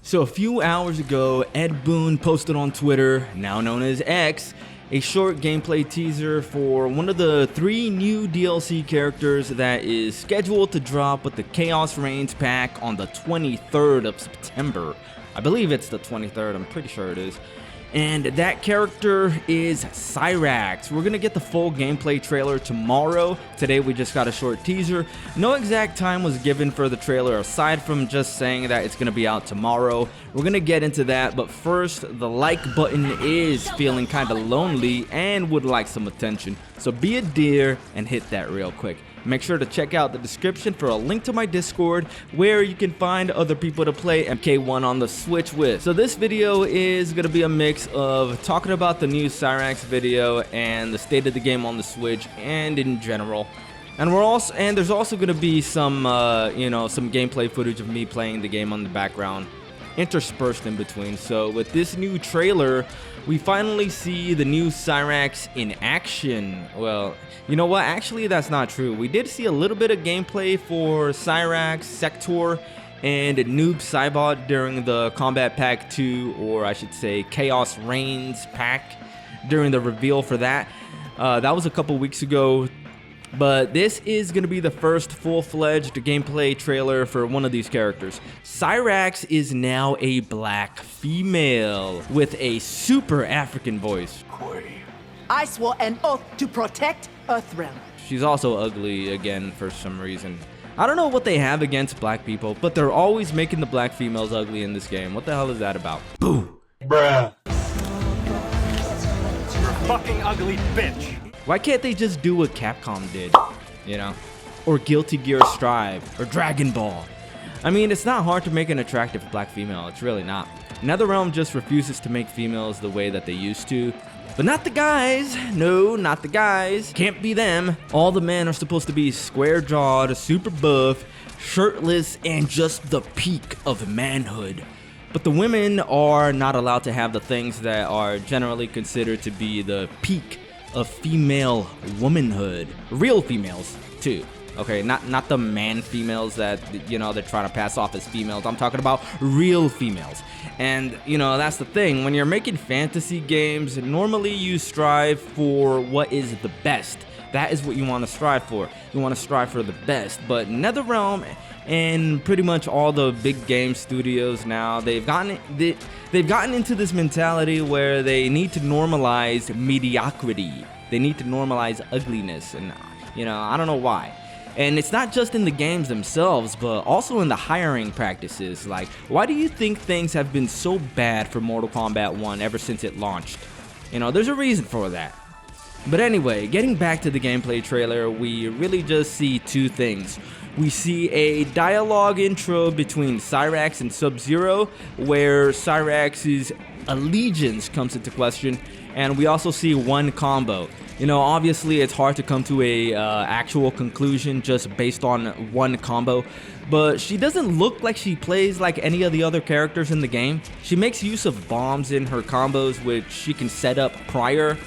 So a few hours ago, Ed Boon posted on Twitter, now known as X, a short gameplay teaser for one of the 3 new DLC characters that is scheduled to drop with the Chaos Reigns pack on the 23rd of September. I believe it's the 23rd, I'm pretty sure it is. And that character is Cyrax. We're gonna get the full gameplay trailer tomorrow. Today we just got a short teaser. No exact time was given for the trailer aside from just saying that it's gonna be out tomorrow. We're gonna get into that, but first, the like button is feeling kinda lonely and would like some attention. So be a dear and hit that real quick. Make sure to check out the description for a link to my Discord where you can find other people to play MK1 on the Switch with. So this video is going to be a mix of talking about the new Cyrax video and the state of the game on the Switch and in general. And there's also going to be some some gameplay footage of me playing the game on the background interspersed in between. So with this new trailer, we finally see the new Cyrax in action. Well, you know what? Actually, that's not true. We did see a little bit of gameplay for Cyrax, Sector, and Noob Saibot during the Combat Pack 2, or I should say Chaos Reigns pack, during the reveal for that. That was a couple weeks ago. But this is going to be the first full-fledged gameplay trailer for one of these characters. Cyrax is now a black female with a super African voice. I swore an oath to protect Earthrealm. She's also ugly again for some reason. I don't know what they have against black people, but they're always making the black females ugly in this game. What the hell is that about? Boo! Bruh. You're a fucking ugly bitch. Why can't they just do what Capcom did, you know? Or Guilty Gear Strive, or Dragon Ball. I mean, it's not hard to make an attractive black female, it's really not. NetherRealm just refuses to make females the way that they used to. But not the guys, no, not the guys. Can't be them. All the men are supposed to be square-jawed, super buff, shirtless, and just the peak of manhood. But the women are not allowed to have the things that are generally considered to be the peak of female womanhood. Real females too, okay, not the man females that they're trying to pass off as females. I'm talking about real females. And that's the thing, when you're making fantasy games, normally you strive for what is the best. That is what you want to strive for. You want to strive for the best. But NetherRealm and pretty much all the big game studios now, they've gotten into this mentality where they need to normalize mediocrity. They need to normalize ugliness, and I don't know why. And it's not just in the games themselves, but also in the hiring practices. Like, why do you think things have been so bad for Mortal Kombat 1 ever since it launched? There's a reason for that. But anyway, getting back to the gameplay trailer, we really just see 2 things. We see a dialogue intro between Cyrax and Sub-Zero, where Cyrax's allegiance comes into question, and we also see one combo. Obviously it's hard to come to a actual conclusion just based on one combo, but she doesn't look like she plays like any of the other characters in the game. She makes use of bombs in her combos, which she can set up prior.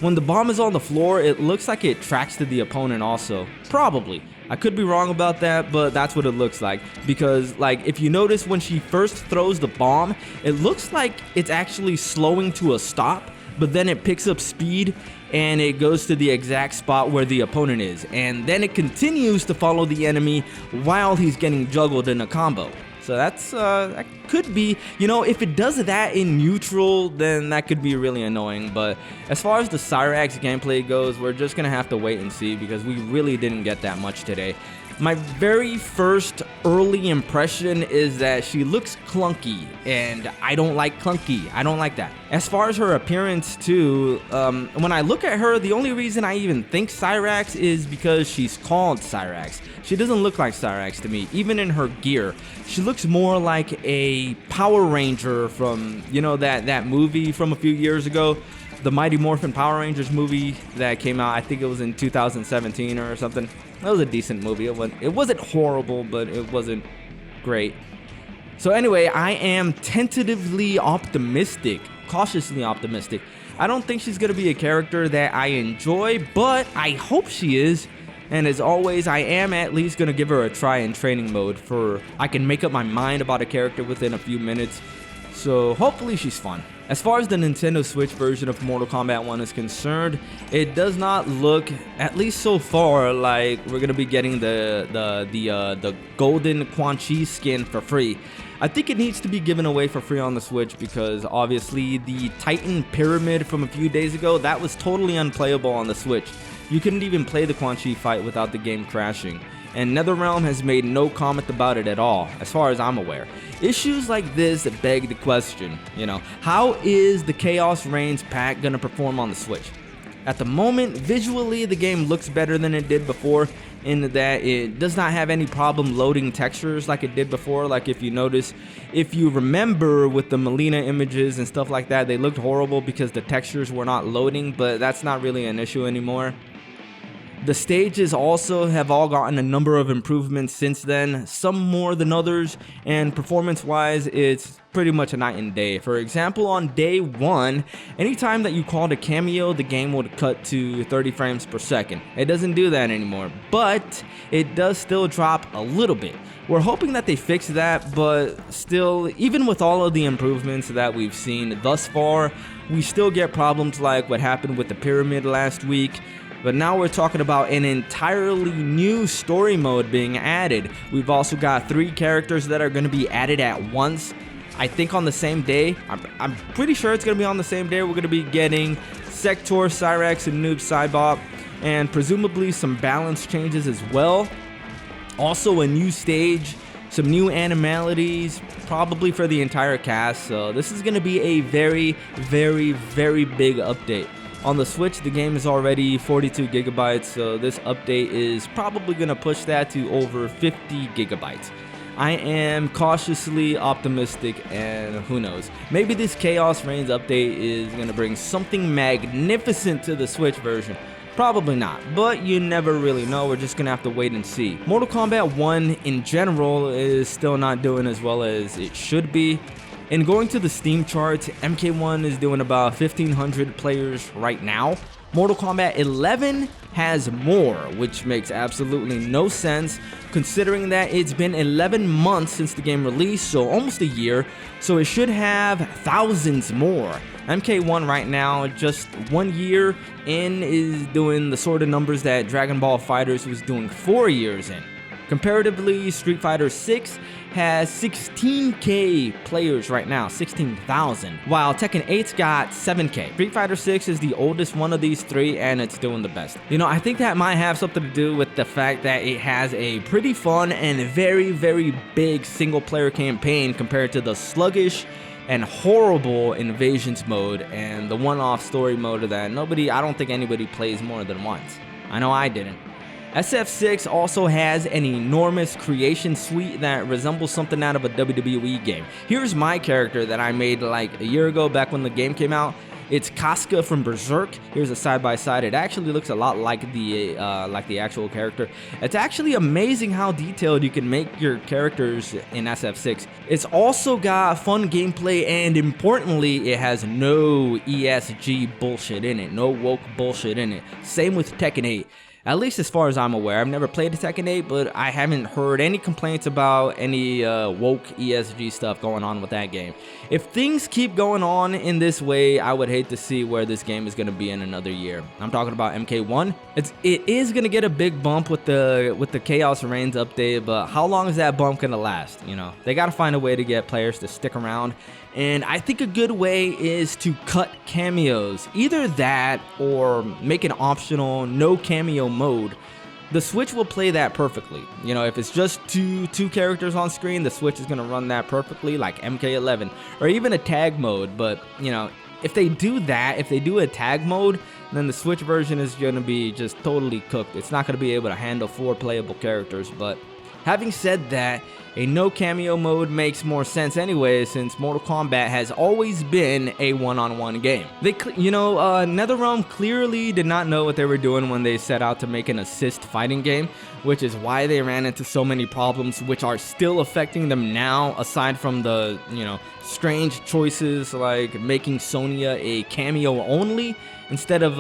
When the bomb is on the floor, it looks like it tracks to the opponent also. Probably. I could be wrong about that, but that's what it looks like. Because, if you notice when she first throws the bomb, it looks like it's actually slowing to a stop, but then it picks up speed and it goes to the exact spot where the opponent is. And then it continues to follow the enemy while he's getting juggled in a combo. So that could be, if it does that in neutral, then that could be really annoying. But as far as the Cyrax gameplay goes, we're just going to have to wait and see because we really didn't get that much today. My very first early impression is that she looks clunky, and I don't like clunky. I don't like that. As far as her appearance too, when I look at her, the only reason I even think Cyrax is because she's called Cyrax. She doesn't look like Cyrax to me, even in her gear. She looks more like a Power Ranger from, that movie from a few years ago. The Mighty Morphin Power Rangers movie that came out, I think it was in 2017 or something. That was a decent movie. It wasn't horrible, but it wasn't great. So anyway, I am tentatively optimistic, cautiously optimistic. I don't think she's going to be a character that I enjoy, but I hope she is. And as always, I am at least going to give her a try in training mode I can make up my mind about a character within a few minutes. So hopefully she's fun. As far as the Nintendo Switch version of Mortal Kombat 1 is concerned, it does not look, at least so far, like we're gonna be getting the golden Quan Chi skin for free. I think it needs to be given away for free on the Switch because obviously the Titan Pyramid from a few days ago, that was totally unplayable on the Switch. You couldn't even play the Quan Chi fight without the game crashing. And NetherRealm has made no comment about it at all, as far as I'm aware. Issues like this beg the question, how is the Chaos Reigns pack gonna perform on the Switch? At the moment, visually the game looks better than it did before, in that it does not have any problem loading textures like it did before. Like if you remember with the Melina images and stuff like that, they looked horrible because the textures were not loading, but that's not really an issue anymore. The stages also have all gotten a number of improvements since then, some more than others, and performance-wise, it's pretty much a night and day. For example, on day 1, anytime that you called a cameo, the game would cut to 30 frames per second. It doesn't do that anymore, but it does still drop a little bit. We're hoping that they fix that, but still, even with all of the improvements that we've seen thus far, we still get problems like what happened with the pyramid last week. But now we're talking about an entirely new story mode being added. We've also got 3 characters that are going to be added at once. I think on the same day. I'm pretty sure it's going to be on the same day. We're going to be getting Sector, Cyrax, and Noob Saibot, and presumably some balance changes as well. Also a new stage, some new animalities, probably for the entire cast. So this is going to be a very, very, very big update. On the Switch, the game is already 42 gigabytes, so this update is probably going to push that to over 50 gigabytes. I am cautiously optimistic, and who knows, maybe this Chaos Reigns update is going to bring something magnificent to the Switch version. Probably not, but you never really know. We're just going to have to wait and see. Mortal Kombat 1 in general is still not doing as well as it should be. And going to the Steam charts, MK1 is doing about 1,500 players right now. Mortal Kombat 11 has more, which makes absolutely no sense considering that it's been 11 months since the game released, so almost a year, so it should have thousands more. MK1 right now, just 1 year in, is doing the sort of numbers that Dragon Ball FighterZ was doing 4 years in. Comparatively, Street Fighter 6 has 16k players right now, 16,000, while Tekken 8's got 7k. Street Fighter 6 is the oldest one of these 3, and it's doing the best. I think that might have something to do with the fact that it has a pretty fun and very, very big single-player campaign compared to the sluggish and horrible Invasions mode and the one-off story mode of that I don't think anybody plays more than once. I know I didn't. SF6 also has an enormous creation suite that resembles something out of a WWE game. Here's my character that I made like a year ago back when the game came out. It's Casca from Berserk. Here's a side-by-side. It actually looks a lot like the actual character. It's actually amazing how detailed you can make your characters in SF6. It's also got fun gameplay, and importantly, it has no ESG bullshit in it. No woke bullshit in it. Same with Tekken 8. At least as far as I'm aware. I've never played a Tekken 8, but I haven't heard any complaints about any woke ESG stuff going on with that game. If things keep going on in this way, I would hate to see where this game is going to be in another year. I'm talking about MK1. It is going to get a big bump with the Chaos Reigns update, but how long is that bump going to last? They got to find a way to get players to stick around. And I think a good way is to cut cameos. Either that or make an optional no cameo mode. The Switch will play that perfectly. If it's just two characters on screen, the Switch is going to run that perfectly, like MK11. Or even a tag mode. But, if they do that, if they do a tag mode, then the Switch version is going to be just totally cooked. It's not going to be able to handle 4 playable characters. But having said that, A no cameo mode makes more sense anyway, since Mortal Kombat has always been a one-on-one game. NetherRealm clearly did not know what they were doing when they set out to make an assist fighting game, which is why they ran into so many problems which are still affecting them now, aside from the, strange choices like making Sonya a cameo only instead of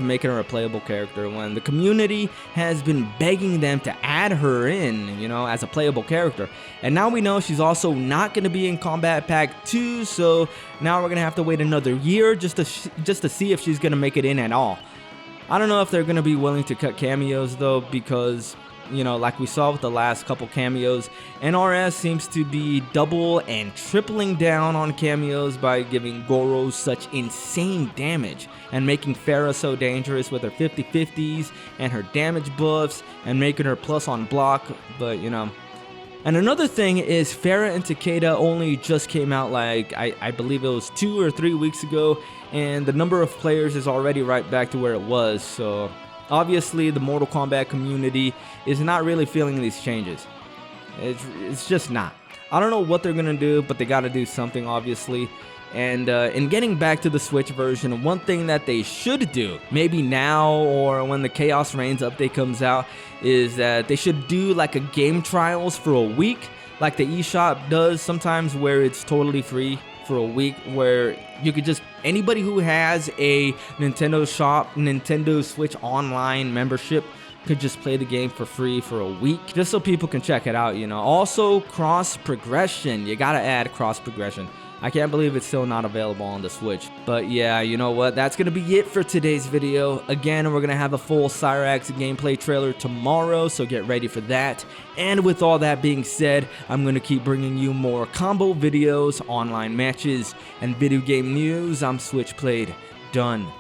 making her a playable character, when the community has been begging them to add her in, as a playable character. And now we know she's also not going to be in Combat Pack 2, so now we're going to have to wait another year just to see if she's going to make it in at all. I don't know if they're going to be willing to cut cameos though, because like we saw with the last couple cameos, NRS seems to be double and tripling down on cameos by giving Goro such insane damage and making Pharah so dangerous with her 50/50s and her damage buffs and making her plus on block, but And another thing is Pharah and Takeda only just came out like, I believe it was 2 or 3 weeks ago, and the number of players is already right back to where it was, so obviously the Mortal Kombat community is not really feeling these changes. It's just not. I don't know what they're gonna do, but they gotta do something obviously. And in getting back to the Switch version, one thing that they should do, maybe now or when the Chaos Reigns update comes out, is that they should do like a game trials for a week, like the eShop does sometimes, where it's totally free for a week, where you could just, anybody who has a Nintendo Switch online membership could just play the game for free for a week, just so people can check it out, Also, cross progression, you gotta add cross progression. I can't believe it's still not available on the Switch. But yeah, you know what? That's going to be it for today's video. Again, we're going to have a full Cyrax gameplay trailer tomorrow, so get ready for that. And with all that being said, I'm going to keep bringing you more combo videos, online matches, and video game news. I'm Switch Played. Done.